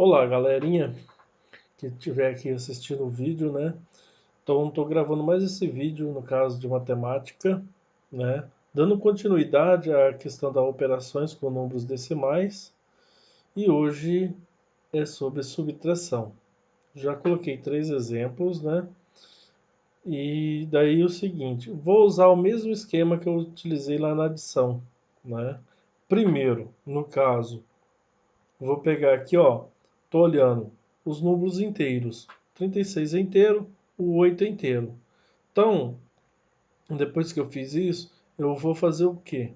Olá, galerinha que estiver aqui assistindo o vídeo, né? Então, estou gravando mais esse vídeo, no caso de matemática, né? Dando continuidade à questão das operações com números decimais. E hoje é sobre subtração. Já coloquei 3 exemplos, né? E daí o seguinte, vou usar o mesmo esquema que eu utilizei lá na adição, né? Primeiro, no caso, vou pegar aqui, ó, tô olhando os números inteiros. 36 é inteiro, o 8 é inteiro. Então, depois que eu fiz isso, eu vou fazer o quê?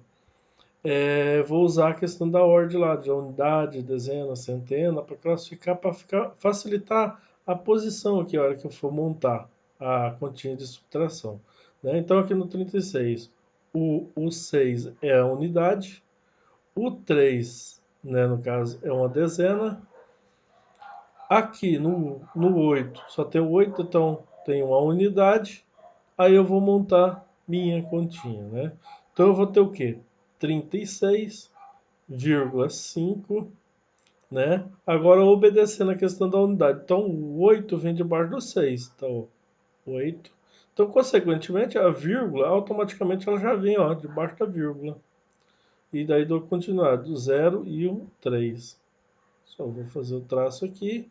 Vou usar a questão da ordem lá, de unidade, dezena, centena, para classificar, para facilitar a posição aqui, a hora que eu for montar a continha de subtração. Né? Então, aqui no 36, o 6 é a unidade, o 3, né, no caso, é uma dezena. Aqui no 8 só tem o 8, então tem uma unidade. Aí eu vou montar minha continha, né? Então eu vou ter o quê? 36,5, né? Agora obedecendo a questão da unidade. Então o 8 vem debaixo do 6. Então 8. Então, consequentemente, a vírgula, automaticamente ela já vem, ó, debaixo da vírgula. E daí dou continuar do 0 e o 3. Só vou fazer o traço aqui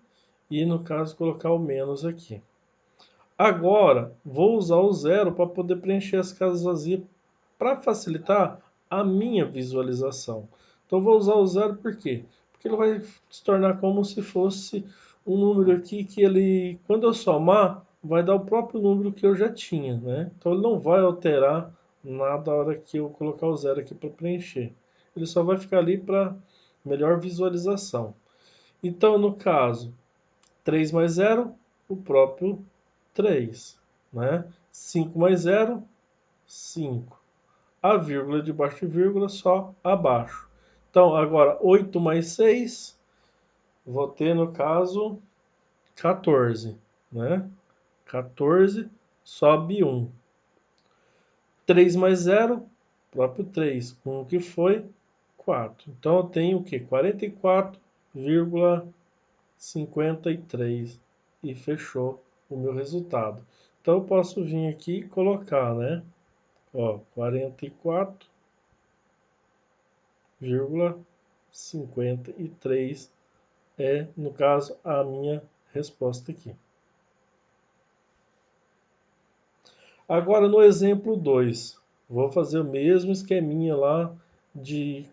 e, no caso, colocar o menos aqui. Agora, vou usar o zero para poder preencher as casas vazias para facilitar a minha visualização. Então, vou usar o zero por quê? Porque ele vai se tornar como se fosse um número aqui que ele, quando eu somar, vai dar o próprio número que eu já tinha, né? Então, ele não vai alterar nada na hora que eu colocar o zero aqui para preencher. Ele só vai ficar ali para melhor visualização. Então, no caso, 3 mais zero, o próprio 3, né? 5 mais zero, 5. A vírgula debaixo de vírgula só abaixo. Então, agora, 8 mais 6, vou ter, no caso, 14, né? 14, sobe 1. 3 mais zero, próprio 3. Com o que foi? 4. Então, eu tenho o quê? 44,53 e fechou o meu resultado. Então eu posso vir aqui e colocar, né? Ó, 44,53 é, no caso, a minha resposta aqui. Agora no exemplo 2, vou fazer o mesmo esqueminha lá de,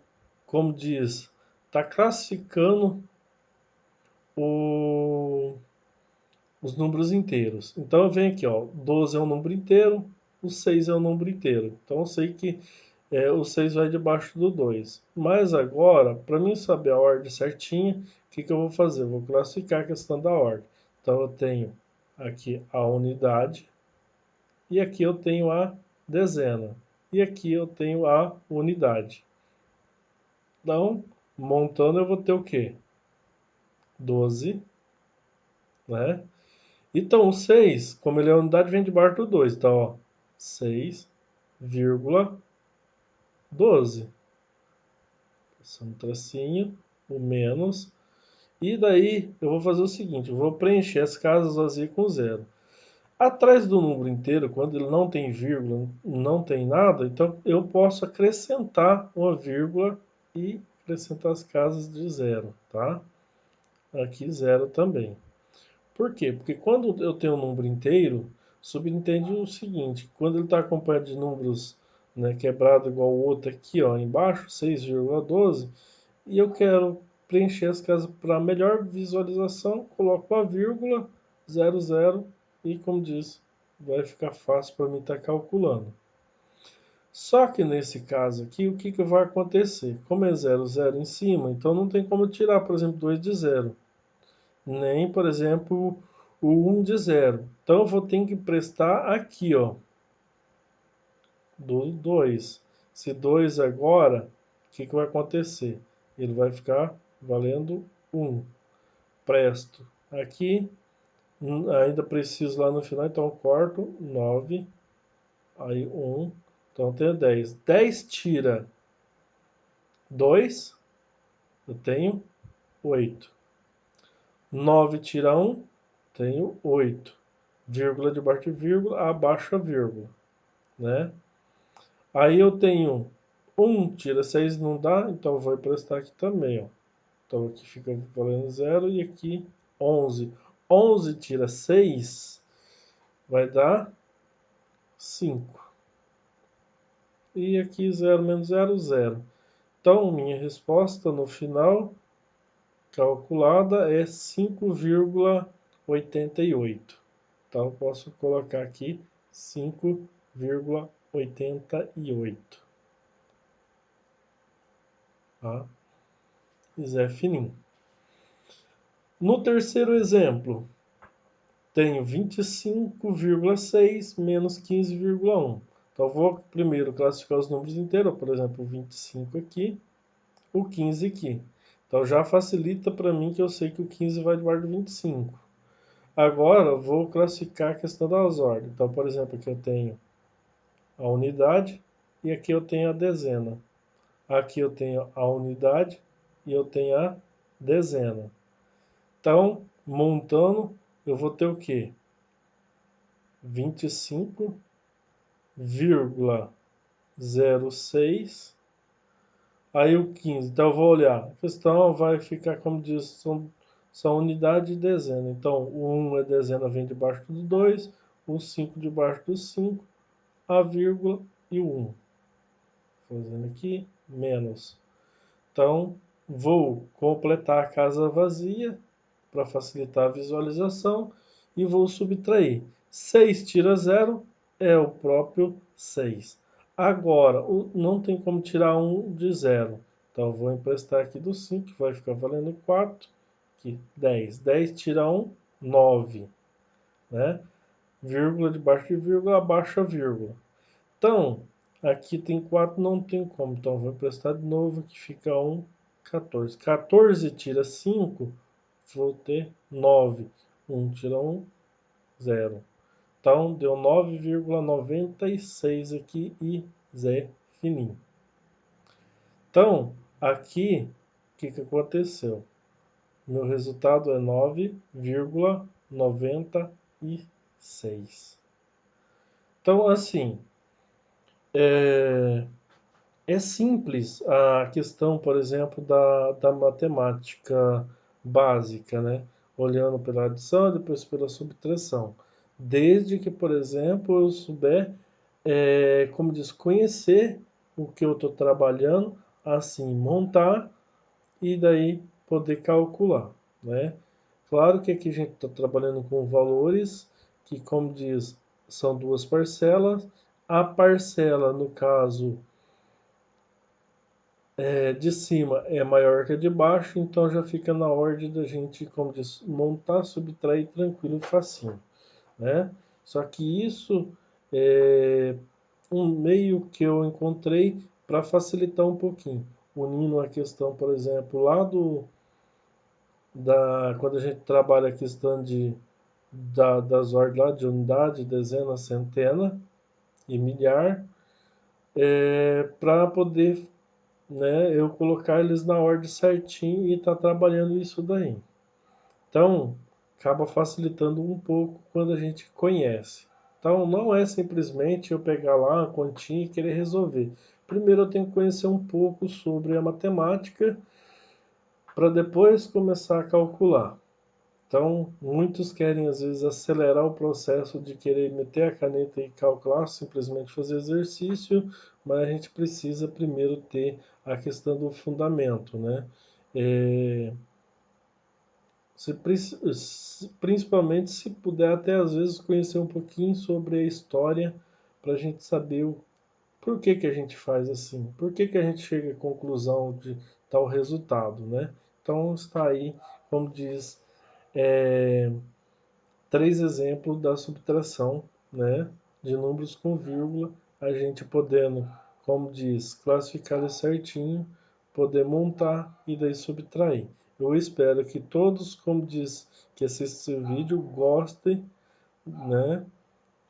como diz, tá classificando o os números inteiros. Então eu venho aqui, ó, 12 é um número inteiro, o 6 é um número inteiro. Então eu sei que o 6 vai debaixo do 2. Mas agora, para mim saber a ordem certinha, o que eu vou fazer? Eu vou classificar a questão da ordem. Então eu tenho aqui a unidade, e aqui eu tenho a dezena, e aqui eu tenho a unidade. Então, montando eu vou ter o quê? 12, né? Então, o 6, como ele é unidade, vem debaixo do 2. Então, ó, 6,12. Passando um tracinho, o menos. E daí, eu vou fazer o seguinte, eu vou preencher as casas vazias com zero. Atrás do número inteiro, quando ele não tem vírgula, não tem nada, então eu posso acrescentar uma vírgula e acrescentar as casas de zero, tá? Aqui zero também. Por quê? Porque quando eu tenho um número inteiro, subentende o seguinte, quando ele está acompanhado de números, né, quebrado igual o outro aqui, ó, embaixo, 6,12, e eu quero preencher as casas para melhor visualização, coloco a vírgula, 00, e como diz, vai ficar fácil para mim estar calculando. Só que nesse caso aqui, o que vai acontecer? Como é 00 em cima, então não tem como tirar, por exemplo, 2 de 0. Nem, por exemplo, o 1 de 0. Então, eu vou ter que prestar aqui, ó, do 2. Se 2 agora, o que vai acontecer? Ele vai ficar valendo 1. Presto aqui, ainda preciso lá no final, então eu corto 9, aí 1, então eu tenho 10. 10 tira 2, eu tenho 8. 9 tira 1, tenho 8. Vírgula debaixo de vírgula, abaixo a vírgula, né? Aí eu tenho 1 tira 6, não dá, então eu vou emprestar aqui também, ó. Então aqui fica valendo 0 e aqui 11. 11 tira 6 vai dar 5. E aqui 0 menos 0, 0. Então minha resposta no final calculada é 5,88. Então eu posso colocar aqui 5,88. Tá? Zé fininho. No terceiro exemplo, tenho 25,6 menos 15,1. Então, eu vou primeiro classificar os números inteiros, por exemplo, o 25 aqui, o 15 aqui. Então, já facilita para mim que eu sei que o 15 vai debaixo do 25. Agora, eu vou classificar a questão das ordens. Então, por exemplo, aqui eu tenho a unidade e aqui eu tenho a dezena. Aqui eu tenho a unidade e eu tenho a dezena. Então, montando, eu vou ter o quê? 25,06. Aí o 15. Então, eu vou olhar. A questão vai ficar, como diz, são unidade e dezena. Então, o 1 é dezena, vem debaixo do 2. O 5 debaixo do 5. A vírgula e o 1. Fazendo aqui, menos. Então, vou completar a casa vazia para facilitar a visualização e vou subtrair. 6 tira 0 é o próprio 6. Agora, não tem como tirar 1 de 0. Então, eu vou emprestar aqui do 5, que vai ficar valendo 4. Aqui, 10. 10 tira 1, 9. Né? Vírgula debaixo de vírgula, abaixo a vírgula. Então, aqui tem 4, não tem como. Então, eu vou emprestar de novo, que fica 1, 14. 14 tira 5, vou ter 9. 1 tira 1, 0. Então, deu 9,96 aqui e Zé fininho. Então, aqui, o que aconteceu? Meu resultado é 9,96. Então, assim, é simples a questão, por exemplo, da matemática básica, né? Olhando pela adição e depois pela subtração. Desde que, por exemplo, eu souber, como diz, conhecer o que eu estou trabalhando, assim, montar e daí poder calcular, né? Claro que aqui a gente está trabalhando com valores que, como diz, são duas parcelas. A parcela, no caso, de cima é maior que a de baixo, então já fica na ordem da gente, como diz, montar, subtrair tranquilo e facinho, né? Só que isso é um meio que eu encontrei para facilitar um pouquinho, unindo a questão, por exemplo, lá quando a gente trabalha a questão das ordens lá de unidade, dezena, centena e milhar, para poder, né, eu colocar eles na ordem certinho e estar trabalhando isso daí. Então, acaba facilitando um pouco quando a gente conhece. Então, não é simplesmente eu pegar lá a continha e querer resolver. Primeiro eu tenho que conhecer um pouco sobre a matemática para depois começar a calcular. Então, muitos querem às vezes acelerar o processo de querer meter a caneta e calcular, simplesmente fazer exercício, mas a gente precisa primeiro ter a questão do fundamento, né? Principalmente se puder até às vezes conhecer um pouquinho sobre a história para a gente saber por que a gente faz assim, por que a gente chega à conclusão de tal resultado, né? Então está aí, como diz, 3 exemplos da subtração, né, de números com vírgula, a gente podendo, como diz, classificar ele certinho, poder montar e daí subtrair. Eu espero que todos, como diz, que assistem esse vídeo gostem, né,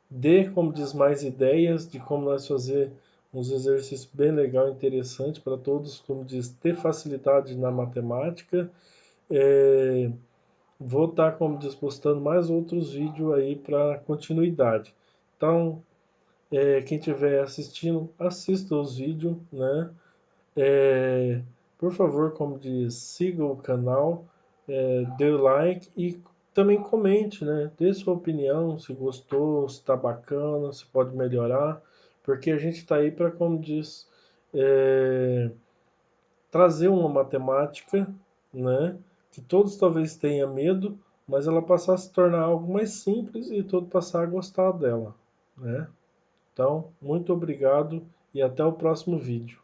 dê, como diz, mais ideias de como nós fazer uns exercícios bem legal, interessante para todos, como diz, ter facilidade na matemática, vou estar, como diz, postando mais outros vídeos aí para continuidade. Então, quem estiver assistindo, assista os vídeos, né? Por favor, como diz, siga o canal, dê o like e também comente, né? Dê sua opinião, se gostou, se está bacana, se pode melhorar, porque a gente está aí para, como diz, trazer uma matemática, né? Que todos talvez tenham medo, mas ela passar a se tornar algo mais simples e todos passar a gostar dela, né? Então, muito obrigado e até o próximo vídeo.